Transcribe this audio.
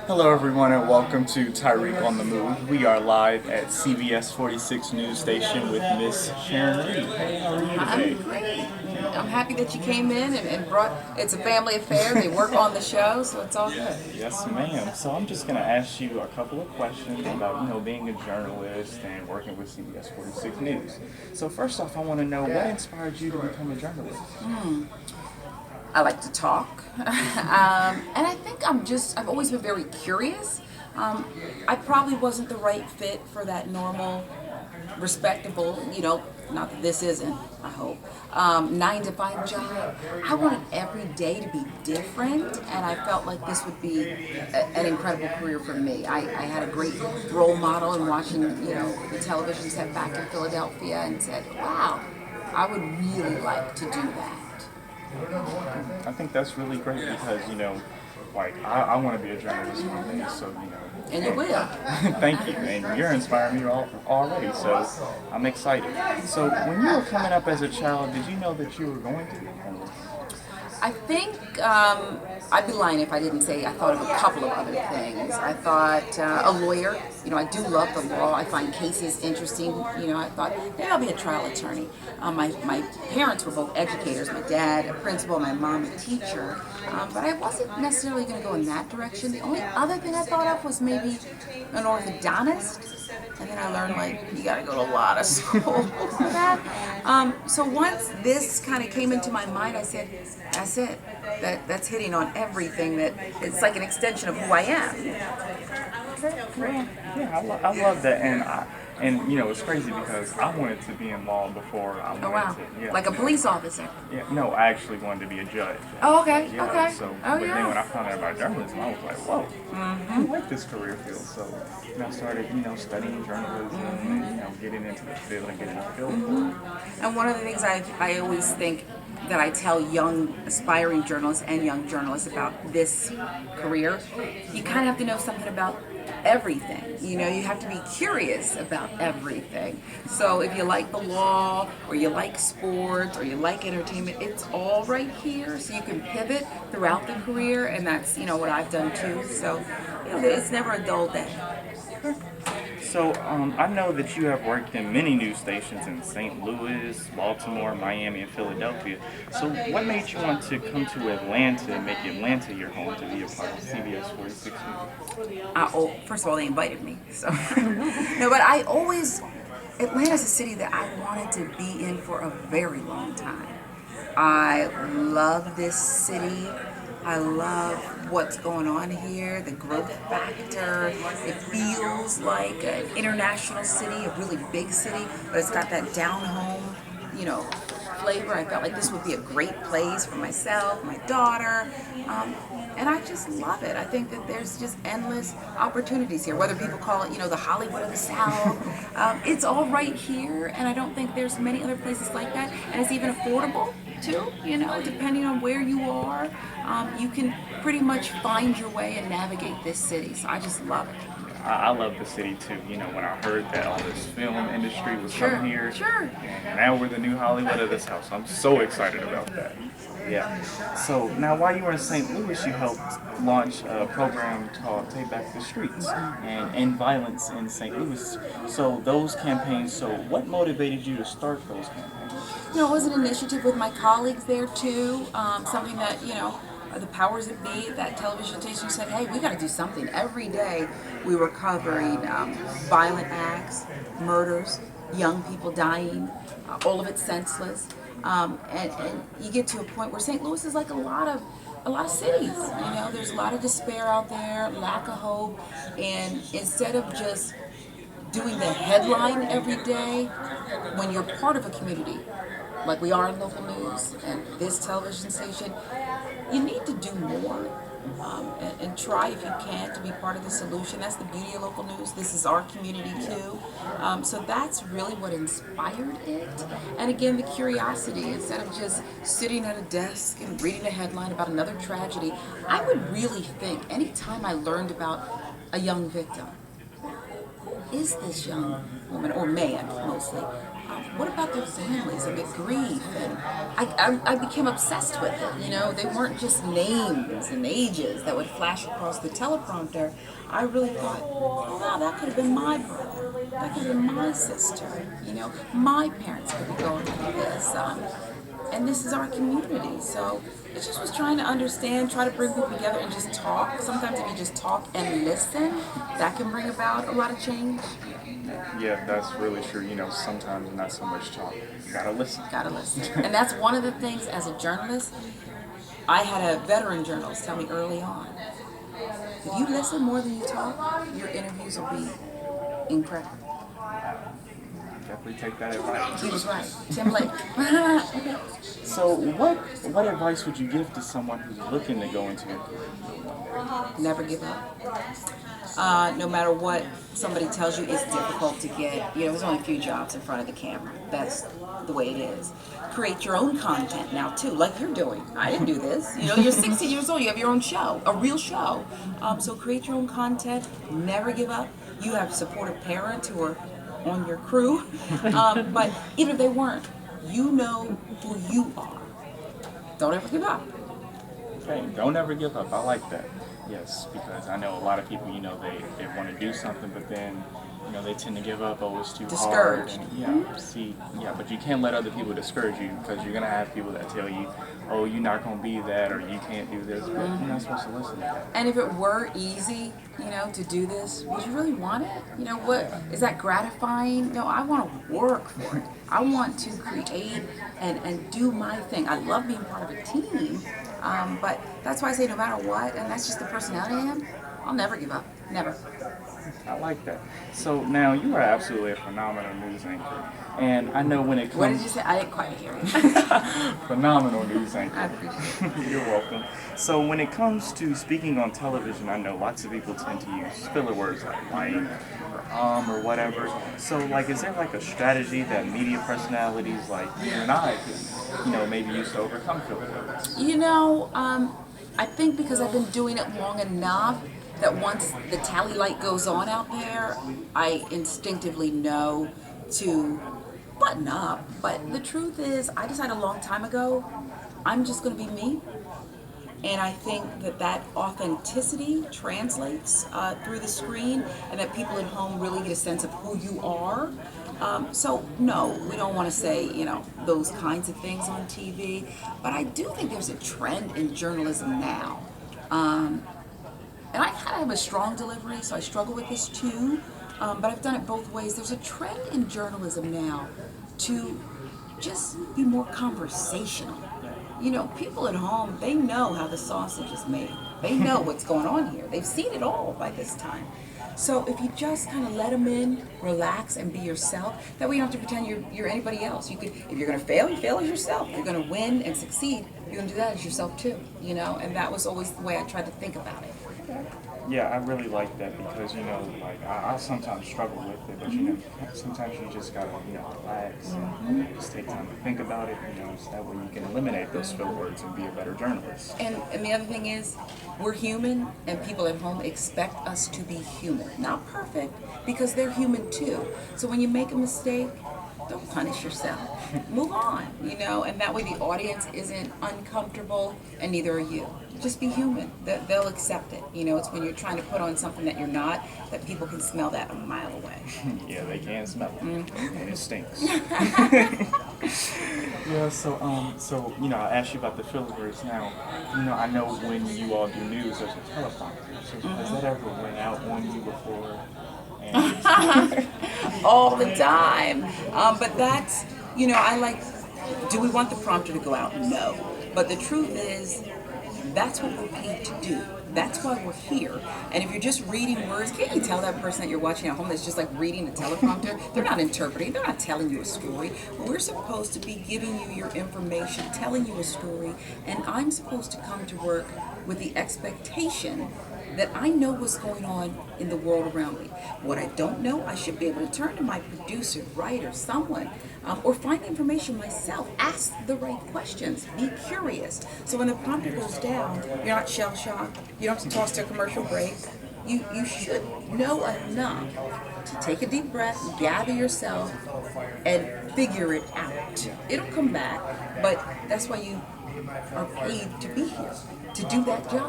Hello everyone and welcome to Tyrik on the Move. We are live at CBS 46 news station with Miss Sharon. Hey, how are you today? I'm great. I'm happy that you came in and brought. It's a family affair. They work on the show, so it's all good. Yes, ma'am. So I'm just going to ask you a couple of questions about, being a journalist and working with CBS 46 News. So first off, I want to know what inspired you to become a journalist? I like to talk, and I think I've always been very curious. I probably wasn't the right fit for that normal, respectable, not that this isn't, I hope, 9 to 5 job. I wanted every day to be different, and I felt like this would be an incredible career for me. I had a great role model in watching, the television set back in Philadelphia and said, wow, I would really like to do that. I think that's really great because, I want to be a journalist one day, so, And you will. Thank you, and you're inspiring me already, so I'm excited. So when you were coming up as a child, did you know that you were going to be a journalist? I think I'd be lying if I didn't say I thought of a couple of other things. I thought a lawyer. I do love the law. I find cases interesting. I thought maybe I'll be a trial attorney. My parents were both educators. My dad a principal, my mom a teacher. But I wasn't necessarily going to go in that direction. The only other thing I thought of was maybe an orthodontist. And then I learned, you got to go to a lot of school for that. So once this kind of came into my mind, I said, that's it. That's hitting on everything. That it's like an extension of who I am. Yeah, I love that, and it's crazy because I wanted to be in law before I wanted Oh wow, to. Yeah. like a police officer. Yeah, no, I actually wanted to be a judge. Oh okay, Yeah, okay. so, Oh but then yeah. when I found out about journalism, I was like, whoa, I like this career field. So, I started, studying journalism and, getting into the field and getting a feel for it. And one of the things I always think that I tell young aspiring journalists and young journalists about this career, you kind of have to know something about everything. You have to be curious about everything. So if you like the law or you like sports or you like entertainment, it's all right here. So you can pivot throughout the career, and that's what I've done too. So it's never a dull day. So, I know that you have worked in many news stations in St. Louis, Baltimore, Miami, and Philadelphia. So, what made you want to come to Atlanta and make Atlanta your home to be a part of CBS 46 News? First of all, they invited me. So, no, but Atlanta's a city that I wanted to be in for a very long time. I love this city. I love what's going on here, the growth factor. It feels like an international city, a really big city, but it's got that down home, flavor. I felt like this would be a great place for myself, my daughter, and I just love it. I think that there's just endless opportunities here, whether people call it, the Hollywood of the South. It's all right here, and I don't think there's many other places like that, and it's even affordable too, depending on where you are. You can pretty much find your way and navigate this city, so I just love it. I love the city too. When I heard that all this film industry was Sure, coming here, sure. and now we're the new Hollywood of this house. I'm so excited about that. Yeah. So now, while you were in St. Louis, you helped launch a program called "Take Back the Streets" and End Violence in St. Louis. So those campaigns. So what motivated you to start those campaigns? It was an initiative with my colleagues there too. Something that the powers that be, that television station said, hey, we got to do something. Every day we were covering violent acts, murders, young people dying, all of it senseless. And you get to a point where St. Louis is like a lot of cities. There's a lot of despair out there, lack of hope, and instead of just doing the headline every day, when you're part of a community, like we are in local news and this television station, you need to do more and try if you can to be part of the solution. That's the beauty of local news. This is our community too. So that's really what inspired it. And again, the curiosity, instead of just sitting at a desk and reading a headline about another tragedy, I would really think anytime I learned about a young victim, is this young woman, or man mostly, what about their families and their grief? And I became obsessed with it. You know, they weren't just names and ages that would flash across the teleprompter. I really thought, oh, wow, that could have been my brother. That could have been my sister. You know, my parents could be going through this. And this is our community. So it just was trying to understand, try to bring people together and just talk. Sometimes if you just talk and listen, that can bring about a lot of change. Yeah, that's really true. You know, sometimes not so much talk. You gotta listen. Gotta listen. And that's one of the things as a journalist, I had a veteran journalist tell me early on, if you listen more than you talk, your interviews will be incredible. Definitely take that advice. He was right. Tim Blake. So what advice would you give to someone who's looking to go into your career? Never give up. No matter what somebody tells you, it's difficult to get. You know, there's only a few jobs in front of the camera. That's the way it is. Create your own content now too, like you're doing. I didn't do this. You know, you're 16 years old. You have your own show, a real show. So create your own content. Never give up. You have supportive parents who are on your crew, but even if they weren't, you know who you are. Don't ever give up. Okay, don't ever give up. I like that. Yes, because I know a lot of people, you know, they want to do something, but then, you know, they tend to give up. Oh, it's too hard. Discouraged. And, but you can't let other people discourage you, because you're gonna have people that tell you, oh, you're not gonna be that, or you can't do this. But you're not supposed to listen to that. And if it were easy, you know, to do this, would you really want it? You know, what is that gratifying? No, I want to work for it. I want to create and do my thing. I love being part of a team, but that's why I say no matter what, and that's just the personality I am, I'll never give up. Never. I like that. So now you are absolutely a phenomenal news anchor, and I know when it comes. What did you say? I didn't quite hear you. Phenomenal news anchor. I appreciate it. You're welcome. So when it comes to speaking on television, I know lots of people tend to use filler words like or whatever. So like, is there like a strategy that media personalities like you and I can, you know, maybe use to overcome filler words? You know, I think because I've been doing it long enough that once the tally light goes on out there, I instinctively know to button up. But the truth is, I decided a long time ago, I'm just going to be me. And I think that that authenticity translates through the screen, and that people at home really get a sense of who you are. So no, we don't want to say, you know, those kinds of things on TV. But I do think there's a trend in journalism now. And I kind of have a strong delivery, so I struggle with this too. But I've done it both ways. There's a trend in journalism now to just be more conversational. You know, people at home, they know how the sausage is made. They know what's going on here. They've seen it all by this time. So if you just kind of let them in, relax, and be yourself, that way you don't have to pretend you're anybody else. You could, if you're going to fail, you fail as yourself. If you're going to win and succeed, you're going to do that as yourself too. You know, and that was always the way I tried to think about it. Yeah, I really like that because, you know, like I sometimes struggle with it, but you know, sometimes you just gotta, you know, relax and just take time to think about it, you know, so that way you can eliminate those filler words and be a better journalist. And the other thing is, we're human, and people at home expect us to be human. Not perfect, because they're human too. So when you make a mistake, don't punish yourself. Move on, you know, and that way the audience isn't uncomfortable, and neither are you. Just be human. They'll accept it. You know, it's when you're trying to put on something that you're not that people can smell that a mile away. Yeah, they can smell it, and it stinks. Yeah, so you know, I asked you about the filler words. Now, you know, I know when you all do news, there's a teleprompter. So has that ever went out on you before? And All the time. But that's, you know, I like, do we want the prompter to go out? No. But the truth is, that's what we're paid to do. That's why we're here. And if you're just reading words, can't you tell that person that you're watching at home that's just like reading a teleprompter? They're not interpreting. They're not telling you a story. We're supposed to be giving you your information, telling you a story, and I'm supposed to come to work with the expectation that I know what's going on in the world around me. What I don't know, I should be able to turn to my producer, writer, someone, or find the information myself. Ask the right questions. Be curious. So when the prompter goes down, you're not shell-shocked. You don't have to toss to a commercial break. you should know enough to take a deep breath, gather yourself, and figure it out. It'll come back, but that's why you are paid to be here, to do that job.